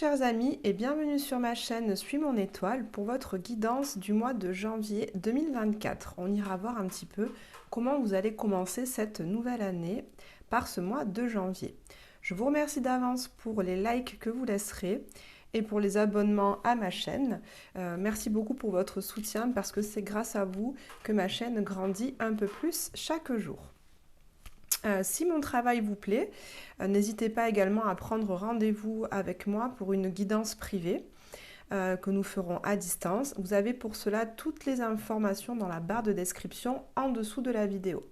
chers amis et bienvenue sur ma chaîne Suis mon étoile pour votre guidance du mois de janvier 2024. On ira voir un petit peu comment vous allez commencer cette nouvelle année par ce mois de janvier. Je vous remercie d'avance pour les likes que vous laisserez et pour les abonnements à ma chaîne. Merci beaucoup pour votre soutien parce que c'est grâce à vous que ma chaîne grandit un peu plus chaque jour. Si mon travail vous plaît, n'hésitez pas également à prendre rendez-vous avec moi pour une guidance privée que nous ferons à distance. Vous avez pour cela toutes les informations dans la barre de description en dessous de la vidéo.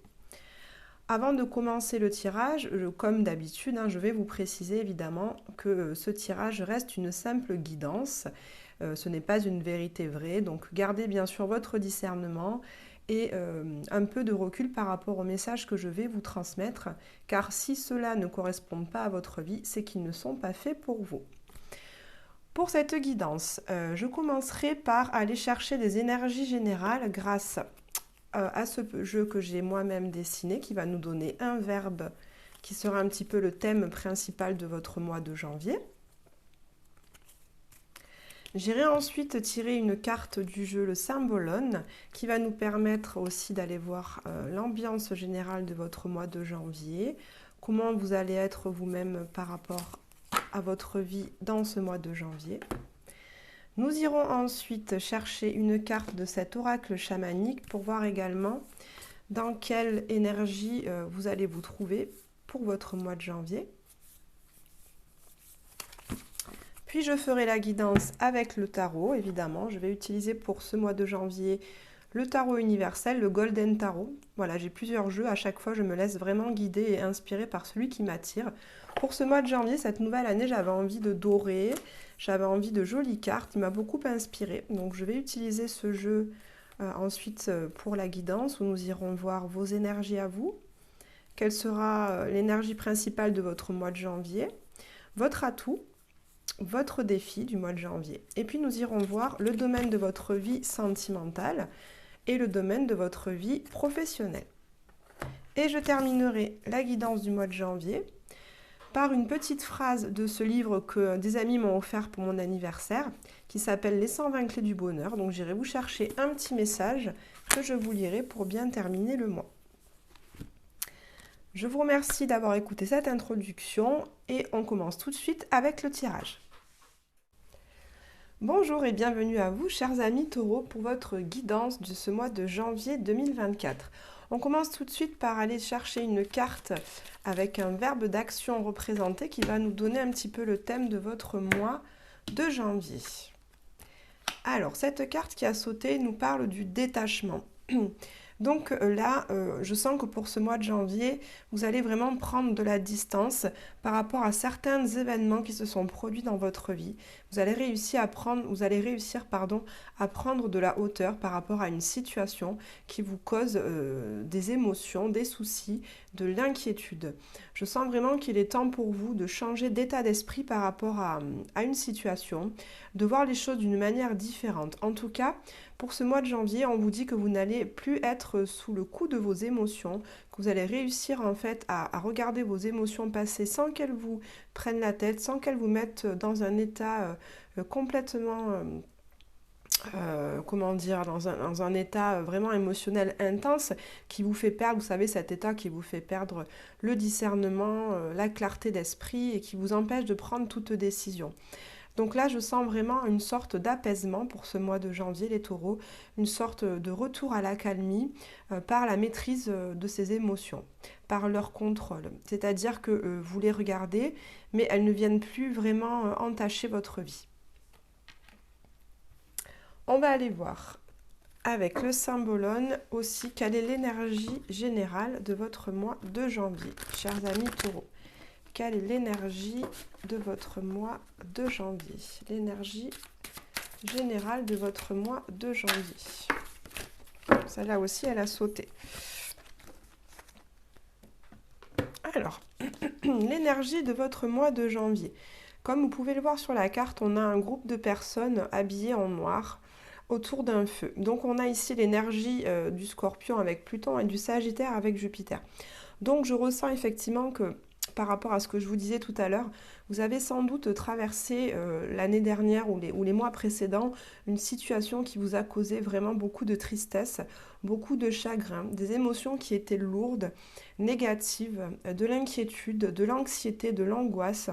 Avant de commencer le tirage, comme d'habitude, je vais vous préciser évidemment que ce tirage reste une simple guidance. Ce n'est pas une vérité vraie, donc gardez bien sûr votre discernement et un peu de recul par rapport au message que je vais vous transmettre, car si cela ne correspond pas à votre vie, c'est qu'ils ne sont pas faits pour vous. Pour cette guidance, je commencerai par aller chercher des énergies générales grâce à ce jeu que j'ai moi-même dessiné, qui va nous donner un verbe qui sera un petit peu le thème principal de votre mois de janvier. J'irai ensuite tirer une carte du jeu, le Symbolone, qui va nous permettre aussi d'aller voir l'ambiance générale de votre mois de janvier, comment vous allez être vous-même par rapport à votre vie dans ce mois de janvier. Nous irons ensuite chercher une carte de cet oracle chamanique pour voir également dans quelle énergie vous allez vous trouver pour votre mois de janvier. Puis je ferai la guidance avec le tarot, évidemment. Je vais utiliser pour ce mois de janvier le tarot universel, le Golden Tarot. Voilà, j'ai plusieurs jeux. À chaque fois, je me laisse vraiment guider et inspirer par celui qui m'attire. Pour ce mois de janvier, cette nouvelle année, j'avais envie de doré, j'avais envie de jolies cartes. Il m'a beaucoup inspiré. Donc, je vais utiliser ce jeu ensuite pour la guidance où nous irons voir vos énergies à vous. Quelle sera l'énergie principale de votre mois de janvier, votre atout, votre défi du mois de janvier. Et puis nous irons voir le domaine de votre vie sentimentale et le domaine de votre vie professionnelle. Et je terminerai la guidance du mois de janvier par une petite phrase de ce livre que des amis m'ont offert pour mon anniversaire, qui s'appelle Les 120 clés du bonheur. Donc j'irai vous chercher un petit message que je vous lirai pour bien terminer le mois. Je vous remercie d'avoir écouté cette introduction et on commence tout de suite avec le tirage. Bonjour et bienvenue à vous, chers amis taureaux, pour votre guidance de ce mois de janvier 2024. On commence tout de suite par aller chercher une carte avec un verbe d'action représenté qui va nous donner un petit peu le thème de votre mois de janvier. Alors, cette carte qui a sauté nous parle du détachement. Donc là, je sens que pour ce mois de janvier, vous allez vraiment prendre de la distance par rapport à certains événements qui se sont produits dans votre vie. Vous allez réussir à prendre de la hauteur par rapport à une situation qui vous cause des émotions, des soucis, de l'inquiétude. Je sens vraiment qu'il est temps pour vous de changer d'état d'esprit par rapport à une situation, de voir les choses d'une manière différente. En tout cas, pour ce mois de janvier, on vous dit que vous n'allez plus être sous le coup de vos émotions, que vous allez réussir en fait à regarder vos émotions passer sans qu'elles vous prennent la tête, sans qu'elles vous mettent dans un état complètement, dans un état vraiment émotionnel intense qui vous fait perdre, vous savez, cet état qui vous fait perdre le discernement, la clarté d'esprit et qui vous empêche de prendre toute décision. Donc là, je sens vraiment une sorte d'apaisement pour ce mois de janvier, les taureaux, une sorte de retour à l'accalmie par la maîtrise de ces émotions, par leur contrôle. C'est-à-dire que vous les regardez, mais elles ne viennent plus vraiment entacher votre vie. On va aller voir avec le Symbolone aussi quelle est l'énergie générale de votre mois de janvier, chers amis taureaux. Quelle est l'énergie de votre mois de janvier? L'énergie générale de votre mois de janvier. Celle-là aussi, elle a sauté. Alors, l'énergie de votre mois de janvier. Comme vous pouvez le voir sur la carte, on a un groupe de personnes habillées en noir autour d'un feu. Donc, on a ici l'énergie du Scorpion avec Pluton et du Sagittaire avec Jupiter. Donc, je ressens effectivement que par rapport à ce que je vous disais tout à l'heure, vous avez sans doute traversé l'année dernière ou les mois précédents une situation qui vous a causé vraiment beaucoup de tristesse, beaucoup de chagrin, des émotions qui étaient lourdes, négatives, de l'inquiétude, de l'anxiété, de l'angoisse.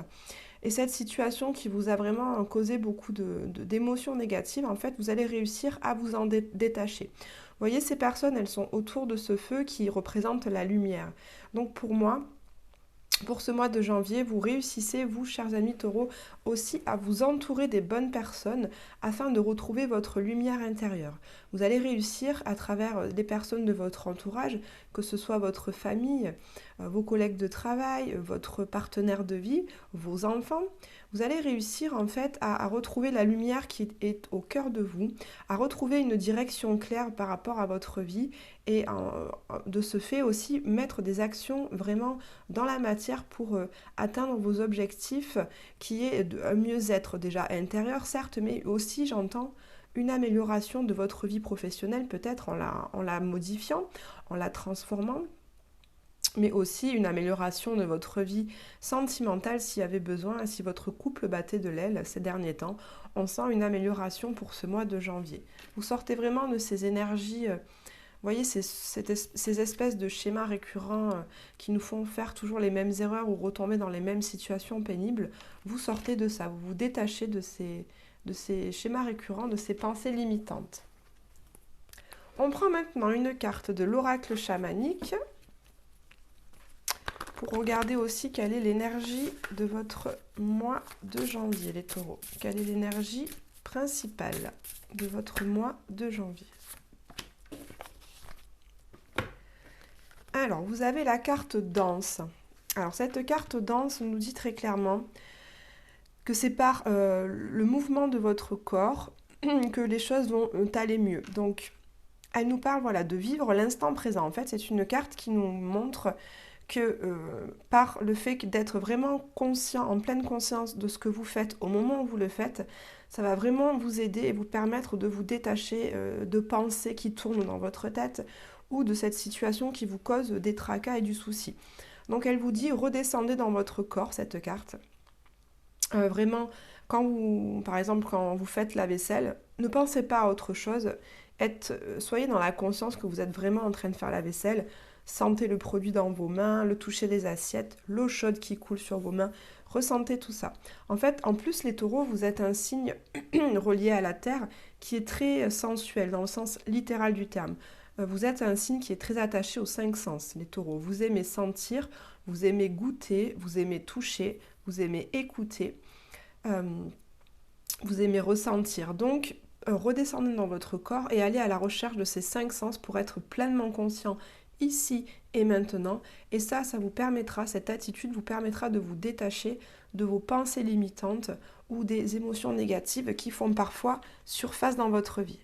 Et cette situation qui vous a vraiment causé beaucoup d'émotions négatives, en fait, vous allez réussir à vous en détacher. Vous voyez, ces personnes, elles sont autour de ce feu qui représente la lumière. Donc pour moi, pour ce mois de janvier, vous réussissez, vous, chers amis taureaux, aussi à vous entourer des bonnes personnes afin de retrouver votre lumière intérieure. Vous allez réussir à travers les personnes de votre entourage, que ce soit votre famille, vos collègues de travail, votre partenaire de vie, vos enfants. Vous allez réussir en fait à retrouver la lumière qui est au cœur de vous, à retrouver une direction claire par rapport à votre vie et de ce fait aussi mettre des actions vraiment dans la matière pour atteindre vos objectifs qui est un mieux-être déjà intérieur certes, mais aussi j'entends une amélioration de votre vie professionnelle peut-être en la modifiant, en la transformant, mais aussi une amélioration de votre vie sentimentale s'il y avait besoin, si votre couple battait de l'aile ces derniers temps. On sent une amélioration pour ce mois de janvier. Vous sortez vraiment de ces énergies, vous voyez, ces espèces de schémas récurrents qui nous font faire toujours les mêmes erreurs ou retomber dans les mêmes situations pénibles. Vous sortez de ça, vous vous détachez de ces schémas récurrents, de ces pensées limitantes. On prend maintenant une carte de l'oracle chamanique pour regarder aussi quelle est l'énergie de votre mois de janvier, les taureaux. Quelle est l'énergie principale de votre mois de janvier? Alors, vous avez la carte danse. Alors, cette carte danse nous dit très clairement que c'est par le mouvement de votre corps que les choses vont aller mieux. Donc, elle nous parle voilà, de vivre l'instant présent. En fait, c'est une carte qui nous montre que par le fait d'être vraiment conscient, en pleine conscience de ce que vous faites au moment où vous le faites, ça va vraiment vous aider et vous permettre de vous détacher de pensées qui tournent dans votre tête ou de cette situation qui vous cause des tracas et du souci. Donc elle vous dit redescendez dans votre corps, cette carte. Vraiment, par exemple, quand vous faites la vaisselle, ne pensez pas à autre chose. Soyez dans la conscience que vous êtes vraiment en train de faire la vaisselle. Sentez le produit dans vos mains, le toucher des assiettes, l'eau chaude qui coule sur vos mains. Ressentez tout ça. En fait, en plus, les taureaux, vous êtes un signe relié à la terre qui est très sensuel dans le sens littéral du terme. Vous êtes un signe qui est très attaché aux 5 sens, les taureaux. Vous aimez sentir, vous aimez goûter, vous aimez toucher, vous aimez écouter, vous aimez ressentir. Donc, redescendez dans votre corps et allez à la recherche de ces 5 sens pour être pleinement conscient ici et maintenant. Et ça vous permettra, cette attitude vous permettra de vous détacher de vos pensées limitantes ou des émotions négatives qui font parfois surface dans votre vie.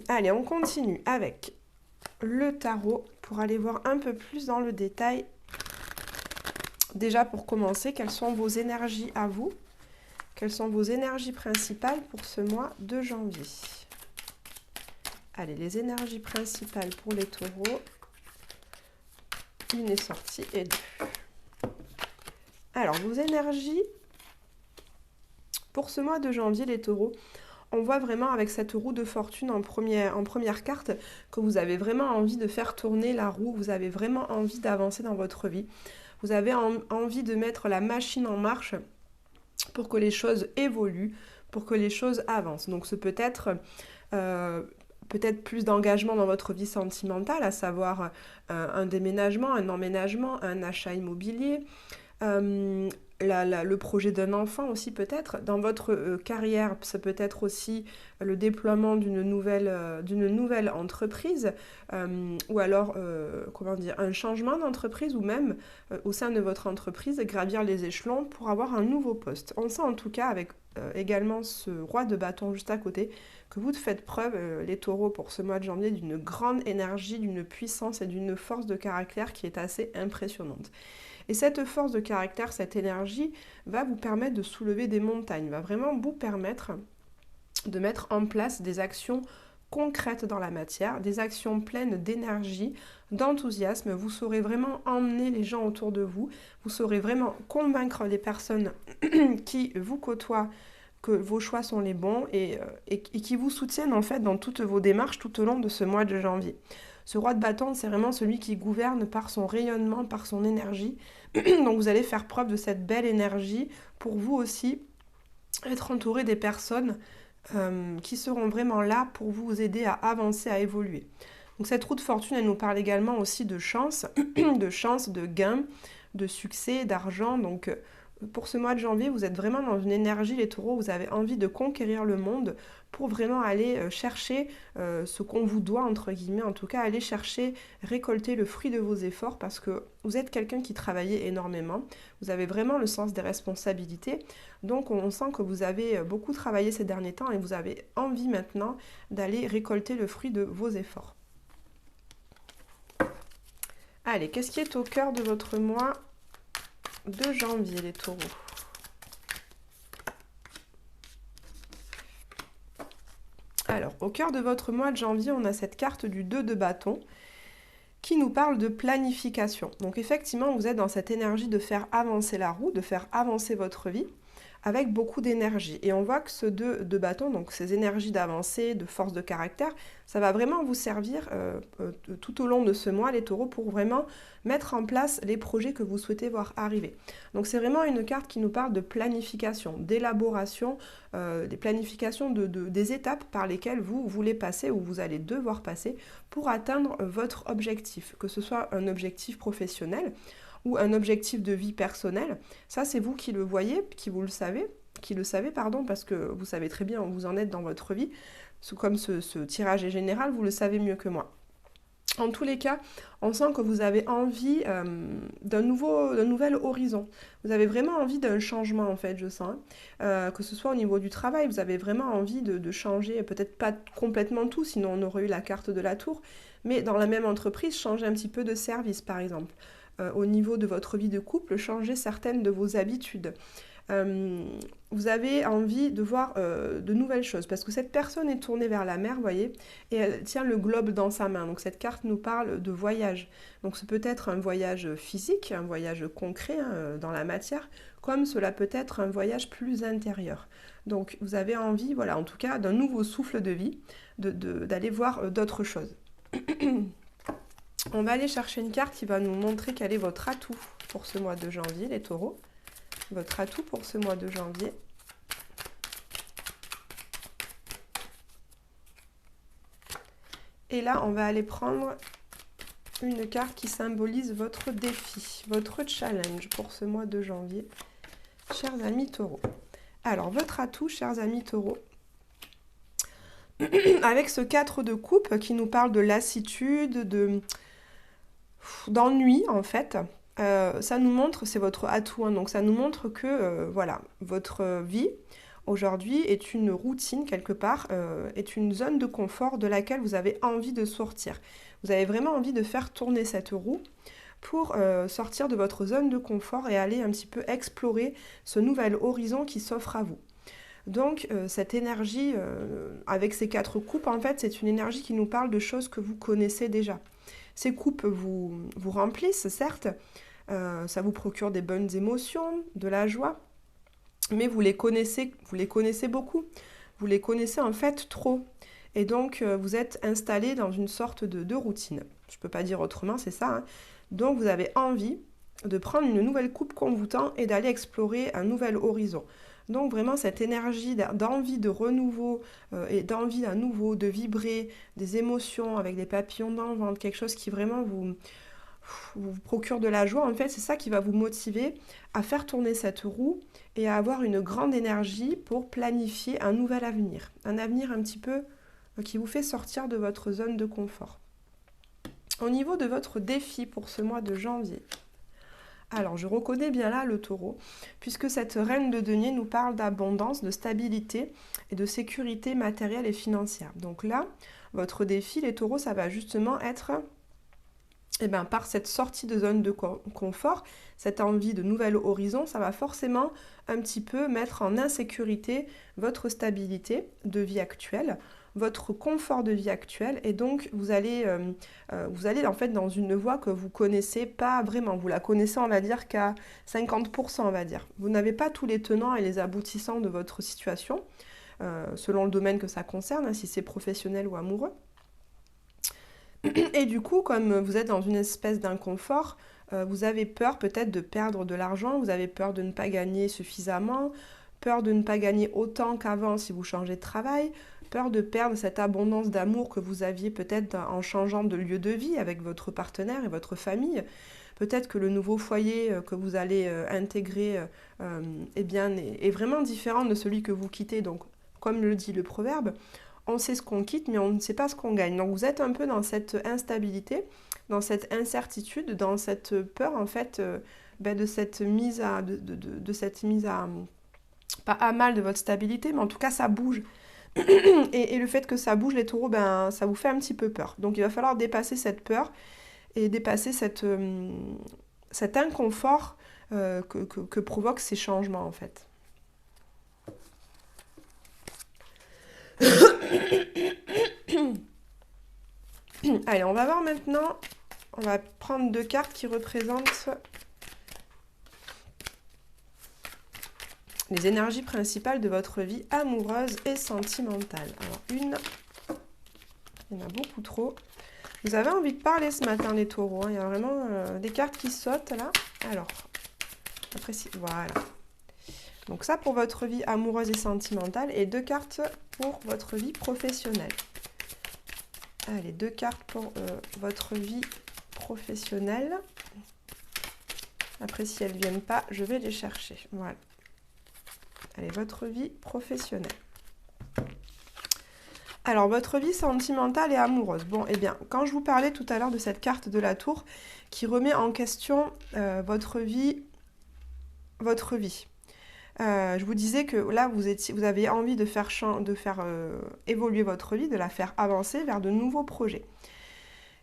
Allez, on continue avec le tarot pour aller voir un peu plus dans le détail. Déjà pour commencer, quelles sont vos énergies à vous? Quelles sont vos énergies principales pour ce mois de janvier? Allez, les énergies principales pour les taureaux. Une est sortie et deux. Alors, vos énergies pour ce mois de janvier, les taureaux. On voit vraiment avec cette roue de fortune en première carte que vous avez vraiment envie de faire tourner la roue. Vous avez vraiment envie d'avancer dans votre vie. Vous avez envie de mettre la machine en marche pour que les choses évoluent, pour que les choses avancent. Donc, ce peut être... peut-être plus d'engagement dans votre vie sentimentale, à savoir un déménagement, un emménagement, un achat immobilier, le projet d'un enfant aussi peut-être. Dans votre carrière, ça peut être aussi le déploiement d'une nouvelle entreprise ou alors un changement d'entreprise ou même au sein de votre entreprise, gravir les échelons pour avoir un nouveau poste. On sent en tout cas avec également ce roi de bâton juste à côté que vous faites preuve, les taureaux, pour ce mois de janvier, d'une grande énergie, d'une puissance et d'une force de caractère qui est assez impressionnante. Et cette force de caractère, cette énergie, va vous permettre de soulever des montagnes, va vraiment vous permettre de mettre en place des actions concrètes dans la matière, des actions pleines d'énergie, d'enthousiasme. Vous saurez vraiment emmener les gens autour de vous. Vous saurez vraiment convaincre les personnes qui vous côtoient que vos choix sont les bons et qui vous soutiennent en fait dans toutes vos démarches tout au long de ce mois de janvier. Ce roi de bâton, c'est vraiment celui qui gouverne par son rayonnement, par son énergie. Donc vous allez faire preuve de cette belle énergie pour vous aussi être entouré des personnes qui seront vraiment là pour vous aider à avancer, à évoluer. Donc cette roue de fortune, elle nous parle également aussi de chance, de gain, de succès, d'argent. Donc pour ce mois de janvier, vous êtes vraiment dans une énergie, les taureaux, vous avez envie de conquérir le monde pour vraiment aller chercher ce qu'on vous doit, entre guillemets, en tout cas, aller chercher, récolter le fruit de vos efforts parce que vous êtes quelqu'un qui travaillait énormément, vous avez vraiment le sens des responsabilités, donc on sent que vous avez beaucoup travaillé ces derniers temps et vous avez envie maintenant d'aller récolter le fruit de vos efforts. Allez, qu'est-ce qui est au cœur de votre mois de janvier, les taureaux? Alors, au cœur de votre mois de janvier, on a cette carte du 2 de bâton qui nous parle de planification. Donc effectivement, vous êtes dans cette énergie de faire avancer la roue, de faire avancer votre vie avec beaucoup d'énergie. Et on voit que ce 2 de bâton, donc ces énergies d'avancée, de force de caractère, ça va vraiment vous servir tout au long de ce mois, les taureaux, pour vraiment mettre en place les projets que vous souhaitez voir arriver. Donc c'est vraiment une carte qui nous parle de planification, d'élaboration, des planifications des étapes par lesquelles vous voulez passer ou vous allez devoir passer pour atteindre votre objectif, que ce soit un objectif professionnel ou un objectif de vie personnelle. Ça, c'est vous qui le voyez, qui le savez, parce que vous savez très bien où vous en êtes dans votre vie. Comme ce tirage est général, vous le savez mieux que moi. En tous les cas, on sent que vous avez envie d'un nouvel horizon. Vous avez vraiment envie d'un changement, en fait, je sens. Que ce soit au niveau du travail, vous avez vraiment envie de changer, peut-être pas complètement tout, sinon on aurait eu la carte de la tour, mais dans la même entreprise, changer un petit peu de service, par exemple. Au niveau de votre vie de couple, changer certaines de vos habitudes. Vous avez envie de voir de nouvelles choses parce que cette personne est tournée vers la mer, vous voyez, et elle tient le globe dans sa main. Donc cette carte nous parle de voyage. Donc ce peut être un voyage physique, un voyage concret dans la matière, comme cela peut être un voyage plus intérieur. Donc vous avez envie, voilà, en tout cas, d'un nouveau souffle de vie, d'aller voir d'autres choses. On va aller chercher une carte qui va nous montrer quel est votre atout pour ce mois de janvier, les taureaux. Votre atout pour ce mois de janvier. Et là, on va aller prendre une carte qui symbolise votre défi, votre challenge pour ce mois de janvier, chers amis taureaux. Alors, votre atout, chers amis taureaux, avec ce 4 de coupe qui nous parle de lassitude, d'ennui en fait, ça nous montre, c'est votre atout, hein, donc ça nous montre que voilà, votre vie aujourd'hui est une routine quelque part, est une zone de confort de laquelle vous avez envie de sortir. Vous avez vraiment envie de faire tourner cette roue pour sortir de votre zone de confort et aller un petit peu explorer ce nouvel horizon qui s'offre à vous. Donc cette énergie avec ces 4 coupes, en fait, c'est une énergie qui nous parle de choses que vous connaissez déjà. Ces coupes vous remplissent, certes, ça vous procure des bonnes émotions, de la joie, mais vous les connaissez beaucoup, vous les connaissez en fait trop. Et donc vous êtes installé dans une sorte de routine. Je ne peux pas dire autrement, c'est ça, hein. Donc vous avez envie de prendre une nouvelle coupe qu'on vous tend et d'aller explorer un nouvel horizon. Donc vraiment cette énergie d'envie de renouveau et d'envie à nouveau de vibrer, des émotions avec des papillons dans le ventre, quelque chose qui vraiment vous procure de la joie, en fait, c'est ça qui va vous motiver à faire tourner cette roue et à avoir une grande énergie pour planifier un nouvel avenir. Un avenir un petit peu qui vous fait sortir de votre zone de confort. Au niveau de votre défi pour ce mois de janvier, alors, je reconnais bien là le taureau, puisque cette reine de denier nous parle d'abondance, de stabilité et de sécurité matérielle et financière. Donc là, votre défi, les taureaux, ça va justement être, par cette sortie de zone de confort, cette envie de nouvel horizon, ça va forcément un petit peu mettre en insécurité votre stabilité de vie actuelle. votre confort de vie actuel et donc vous allez en fait dans une voie que vous connaissez pas vraiment. Vous la connaissez, on va dire, qu'à 50%, on va dire. Vous n'avez pas tous les tenants et les aboutissants de votre situation, selon le domaine que ça concerne, hein, si c'est professionnel ou amoureux. Et du coup, comme vous êtes dans une espèce d'inconfort, vous avez peur peut-être de perdre de l'argent, vous avez peur de ne pas gagner suffisamment, peur de ne pas gagner autant qu'avant si vous changez de travail, peur de perdre cette abondance d'amour que vous aviez peut-être en changeant de lieu de vie avec votre partenaire et votre famille. Peut-être que le nouveau foyer que vous allez intégrer eh bien, est vraiment différent de celui que vous quittez. Donc, comme le dit le proverbe, on sait ce qu'on quitte, mais on ne sait pas ce qu'on gagne. Donc vous êtes un peu dans cette instabilité, dans cette incertitude, dans cette peur en fait de cette mise à, de cette mise à, pas à mal de votre stabilité, mais en tout cas ça bouge. Et le fait que ça bouge, les taureaux, ben, ça vous fait un petit peu peur. Donc il va falloir dépasser cette peur et dépasser cet inconfort que provoquent ces changements en fait. Allez, on va voir maintenant, on va prendre 2 cartes qui représentent les énergies principales de votre vie amoureuse et sentimentale. Alors, il y en a beaucoup trop. Vous avez envie de parler ce matin, les taureaux, hein. Il y a vraiment des cartes qui sautent là. Alors, après, voilà. Donc ça pour votre vie amoureuse et sentimentale et 2 cartes pour votre vie professionnelle. Allez, 2 cartes pour votre vie professionnelle. Après, si elles ne viennent pas, je vais les chercher. Voilà. Allez, votre vie professionnelle. Alors, votre vie sentimentale et amoureuse. Bon, eh bien, quand je vous parlais tout à l'heure de cette carte de la tour qui remet en question votre vie. Je vous disais que là, vous avez envie de faire évoluer votre vie, de la faire avancer vers de nouveaux projets.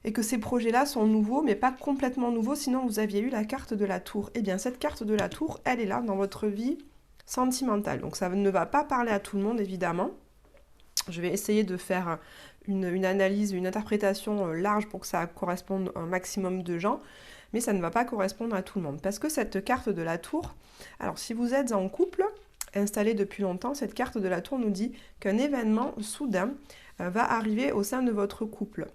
Et que ces projets-là sont nouveaux, mais pas complètement nouveaux, sinon vous aviez eu la carte de la tour. Eh bien, cette carte de la tour, elle est là dans votre vie sentimentale. Donc, ça ne va pas parler à tout le monde, évidemment. Je vais essayer de faire une analyse, une interprétation large pour que ça corresponde à un maximum de gens. Mais ça ne va pas correspondre à tout le monde. Parce que cette carte de la tour, alors si vous êtes en couple, installé depuis longtemps, cette carte de la tour nous dit qu'un événement soudain va arriver au sein de votre couple.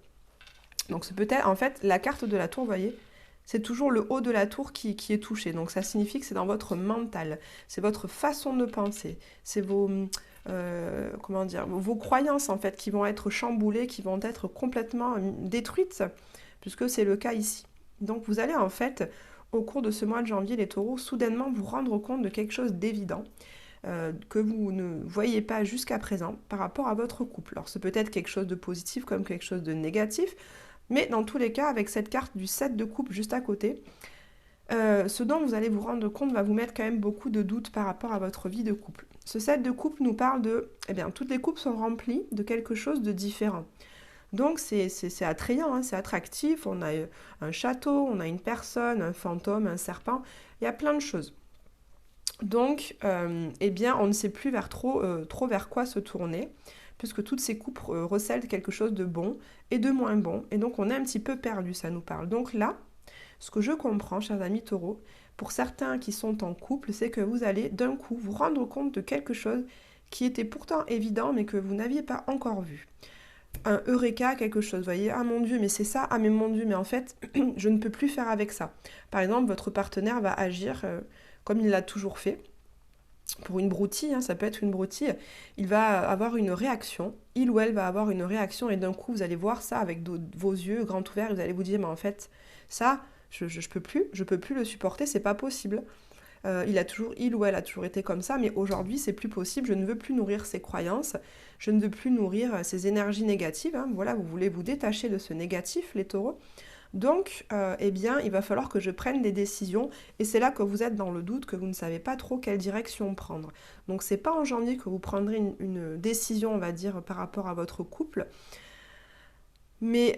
Donc c'est peut-être, en fait, la carte de la tour, vous voyez, c'est toujours le haut de la tour qui est touché. Donc ça signifie que c'est dans votre mental, c'est votre façon de penser, c'est vos croyances en fait qui vont être chamboulées, qui vont être complètement détruites, puisque c'est le cas ici. Donc vous allez en fait, au cours de ce mois de janvier, les taureaux, soudainement vous rendre compte de quelque chose d'évident que vous ne voyez pas jusqu'à présent par rapport à votre couple. Alors c'est peut-être quelque chose de positif comme quelque chose de négatif, mais dans tous les cas, avec cette carte du 7 de coupe juste à côté, ce dont vous allez vous rendre compte va vous mettre quand même beaucoup de doutes par rapport à votre vie de couple. Ce 7 de coupe nous parle de, eh bien, toutes les coupes sont remplies de quelque chose de différent. Donc c'est attrayant, hein, c'est attractif, on a un château, on a une personne, un fantôme, un serpent, il y a plein de choses. Donc, eh bien, on ne sait plus trop vers quoi se tourner, puisque toutes ces coupes recèlent quelque chose de bon et de moins bon, et donc on est un petit peu perdu, ça nous parle. Donc là, ce que je comprends, chers amis taureaux, pour certains qui sont en couple, c'est que vous allez d'un coup vous rendre compte de quelque chose qui était pourtant évident, mais que vous n'aviez pas encore vu. Un eureka, quelque chose, vous voyez, ah mon Dieu, mais c'est ça, ah mais mon Dieu, mais en fait, je ne peux plus faire avec ça. Par exemple, votre partenaire va agir comme il l'a toujours fait. Pour une broutille, hein, ça peut être une broutille, il va avoir une réaction, il ou elle va avoir une réaction, et d'un coup, vous allez voir ça avec vos yeux grands ouverts, et vous allez vous dire, mais en fait, ça, je peux plus le supporter, c'est pas possible. Il ou elle a toujours été comme ça, mais aujourd'hui, c'est plus possible, je ne veux plus nourrir ces croyances, je ne veux plus nourrir ces énergies négatives, hein. Voilà, vous voulez vous détacher de ce négatif, les taureaux. Donc, eh bien, il va falloir que je prenne des décisions, et c'est là que vous êtes dans le doute, que vous ne savez pas trop quelle direction prendre. Donc, c'est pas en janvier que vous prendrez une décision, on va dire, par rapport à votre couple, mais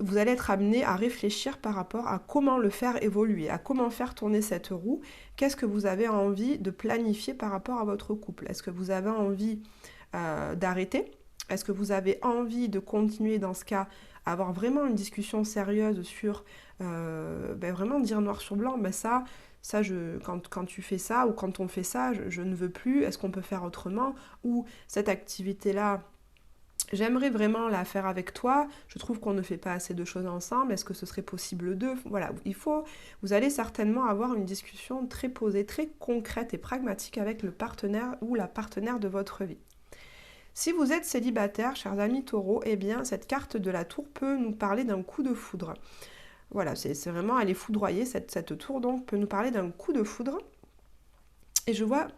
vous allez être amené à réfléchir par rapport à comment le faire évoluer, à comment faire tourner cette roue. Qu'est-ce que vous avez envie de planifier par rapport à votre couple? Est-ce que vous avez envie d'arrêter Est-ce que vous avez envie de continuer dans ce cas à avoir vraiment une discussion sérieuse sur vraiment dire noir sur blanc, quand tu fais ça ou quand on fait ça, je ne veux plus, est-ce qu'on peut faire autrement? Ou cette activité-là, j'aimerais vraiment la faire avec toi, je trouve qu'on ne fait pas assez de choses ensemble, est-ce que ce serait possible de... Voilà, vous allez certainement avoir une discussion très posée, très concrète et pragmatique avec le partenaire ou la partenaire de votre vie. Si vous êtes célibataire, chers amis taureaux, eh bien cette carte de la tour peut nous parler d'un coup de foudre. Voilà, c'est vraiment aller foudroyer, cette tour donc peut nous parler d'un coup de foudre. Et je vois,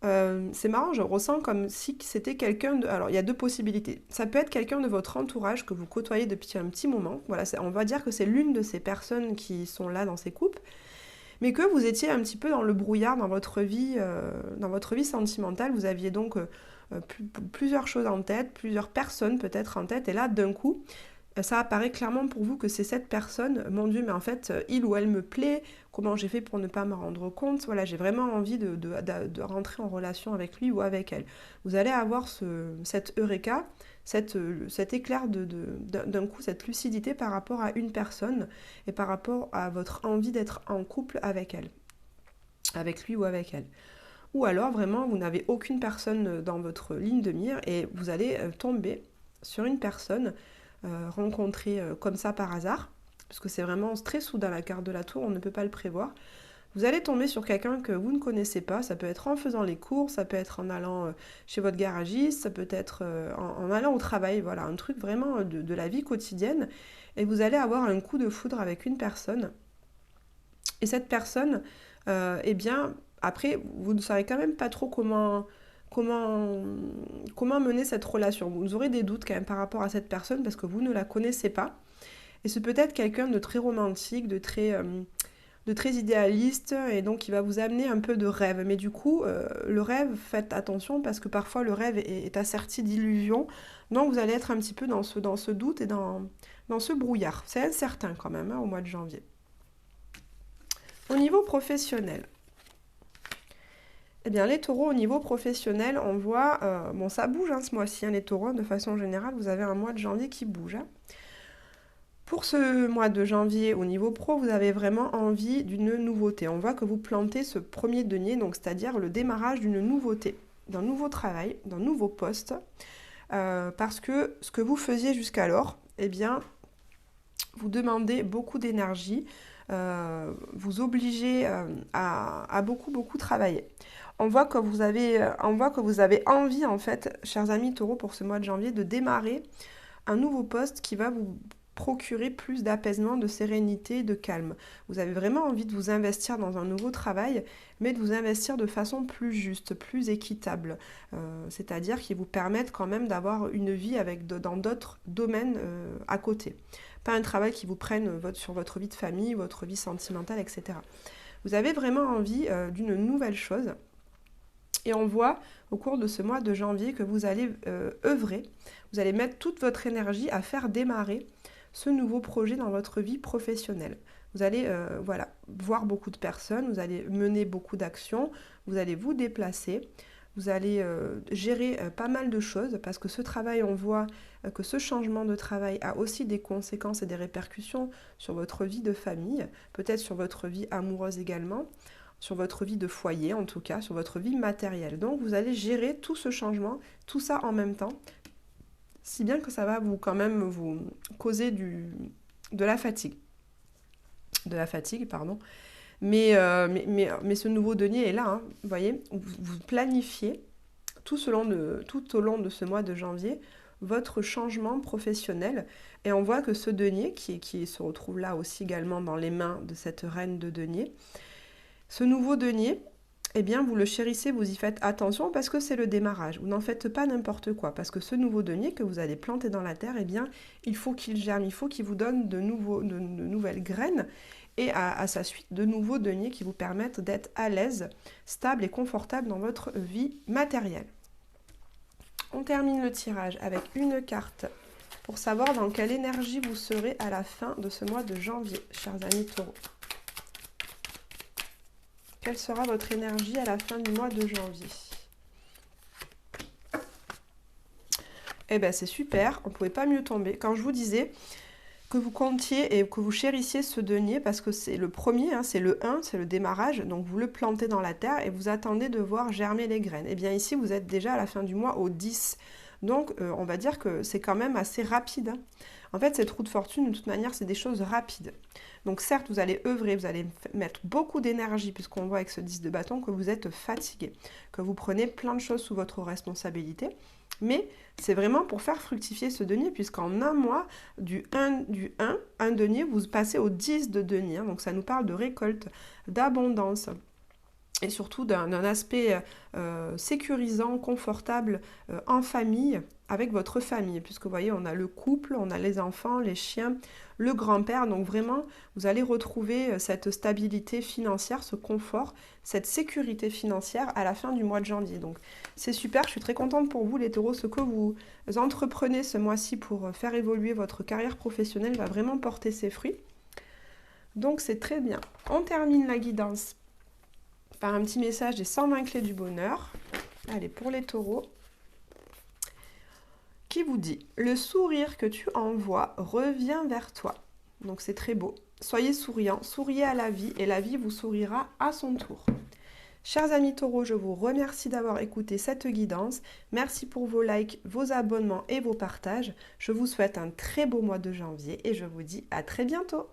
c'est marrant, je ressens comme si c'était quelqu'un de... Alors il y a deux possibilités. Ça peut être quelqu'un de votre entourage que vous côtoyez depuis un petit moment. Voilà, on va dire que c'est l'une de ces personnes qui sont là dans ces couples. Mais que vous étiez un petit peu dans le brouillard dans votre vie sentimentale. Vous aviez donc plusieurs choses en tête, plusieurs personnes peut-être en tête. Et là, d'un coup, ça apparaît clairement pour vous que c'est cette personne. Mon Dieu, mais en fait, il ou elle me plaît. Comment j'ai fait pour ne pas me rendre compte? Voilà, j'ai vraiment envie de rentrer en relation avec lui ou avec elle. Vous allez avoir cette eureka, cet éclair d'un coup, cette lucidité par rapport à une personne et par rapport à votre envie d'être en couple avec elle, avec lui ou avec elle. Ou alors vraiment vous n'avez aucune personne dans votre ligne de mire et vous allez tomber sur une personne rencontrée comme ça par hasard, parce que c'est vraiment très soudain la carte de la tour, on ne peut pas le prévoir. Vous allez tomber sur quelqu'un que vous ne connaissez pas, ça peut être en faisant les courses, ça peut être en allant chez votre garagiste, ça peut être en allant au travail, voilà, un truc vraiment de la vie quotidienne. Et vous allez avoir un coup de foudre avec une personne. Et cette personne, eh bien, après, vous ne saurez quand même pas trop comment mener cette relation. Vous aurez des doutes quand même par rapport à cette personne parce que vous ne la connaissez pas. Et c'est peut-être quelqu'un de très romantique, de très idéaliste, et donc il va vous amener un peu de rêve. Mais du coup, le rêve, faites attention parce que parfois le rêve est asserti d'illusions. Donc vous allez être un petit peu dans ce doute et dans ce brouillard. C'est incertain quand même au mois de janvier. Au niveau professionnel, eh bien les taureaux au niveau professionnel, on voit, bon ça bouge ce mois-ci, les taureaux, de façon générale, vous avez un mois de janvier qui bouge. Pour ce mois de janvier au niveau pro, vous avez vraiment envie d'une nouveauté. On voit que vous plantez ce premier denier, donc c'est-à-dire le démarrage d'une nouveauté, d'un nouveau travail, d'un nouveau poste, parce que ce que vous faisiez jusqu'alors, eh bien, vous demandez beaucoup d'énergie, vous obligez à beaucoup travailler. On voit que vous avez envie, en fait, chers amis taureaux, pour ce mois de janvier, de démarrer un nouveau poste qui va vous procurer plus d'apaisement, de sérénité, de calme. Vous avez vraiment envie de vous investir dans un nouveau travail, mais de vous investir de façon plus juste, plus équitable. C'est-à-dire qui vous permettent quand même d'avoir une vie dans d'autres domaines à côté. Pas un travail qui vous prenne sur votre vie de famille, votre vie sentimentale, etc. Vous avez vraiment envie d'une nouvelle chose. Et on voit au cours de ce mois de janvier que vous allez œuvrer, vous allez mettre toute votre énergie à faire démarrer ce nouveau projet dans votre vie professionnelle. Vous allez voir beaucoup de personnes, vous allez mener beaucoup d'actions, vous allez vous déplacer, vous allez gérer pas mal de choses parce que ce travail, on voit que ce changement de travail a aussi des conséquences et des répercussions sur votre vie de famille, peut-être sur votre vie amoureuse également, sur votre vie de foyer en tout cas, sur votre vie matérielle. Donc vous allez gérer tout ce changement, tout ça en même temps, si bien que ça va vous causer de la fatigue. Mais ce nouveau denier est là, vous voyez, vous planifiez tout au long de ce mois de janvier votre changement professionnel. Et on voit que ce denier, qui se retrouve là aussi également dans les mains de cette reine de denier, ce nouveau denier, eh bien vous le chérissez, vous y faites attention parce que c'est le démarrage. Vous n'en faites pas n'importe quoi parce que ce nouveau denier que vous allez planter dans la terre, eh bien il faut qu'il germe, il faut qu'il vous donne de nouvelles graines et à sa suite de nouveaux deniers qui vous permettent d'être à l'aise, stable et confortable dans votre vie matérielle. On termine le tirage avec une carte pour savoir dans quelle énergie vous serez à la fin de ce mois de janvier, chers amis taureaux. Quelle sera votre énergie à la fin du mois de janvier? Eh bien, c'est super, on ne pouvait pas mieux tomber. Quand je vous disais que vous comptiez et que vous chérissiez ce denier, parce que c'est le premier, hein, c'est le 1, c'est le démarrage, donc vous le plantez dans la terre et vous attendez de voir germer les graines. Eh bien ici, vous êtes déjà à la fin du mois au 10. Donc on va dire que c'est quand même assez rapide, hein. En fait, cette roue de fortune, de toute manière, c'est des choses rapides. Donc certes, vous allez œuvrer, vous allez mettre beaucoup d'énergie, puisqu'on voit avec ce 10 de bâton que vous êtes fatigué, que vous prenez plein de choses sous votre responsabilité. Mais c'est vraiment pour faire fructifier ce denier, puisqu'en un mois, du 1, un denier, vous passez au 10 de denier. Donc ça nous parle de récolte, d'abondance et surtout d'un aspect sécurisant, confortable en famille, avec votre famille, puisque vous voyez, on a le couple, on a les enfants, les chiens, le grand-père, donc vraiment, vous allez retrouver cette stabilité financière, ce confort, cette sécurité financière à la fin du mois de janvier. Donc c'est super, je suis très contente pour vous les taureaux, ce que vous entreprenez ce mois-ci pour faire évoluer votre carrière professionnelle va vraiment porter ses fruits. Donc c'est très bien. On termine la guidance par un petit message des 120 clés du bonheur. Allez, pour les taureaux, qui vous dit: le sourire que tu envoies revient vers toi. Donc c'est très beau. Soyez souriants, souriez à la vie et la vie vous sourira à son tour. Chers amis taureaux, je vous remercie d'avoir écouté cette guidance. Merci pour vos likes, vos abonnements et vos partages. Je vous souhaite un très beau mois de janvier et je vous dis à très bientôt.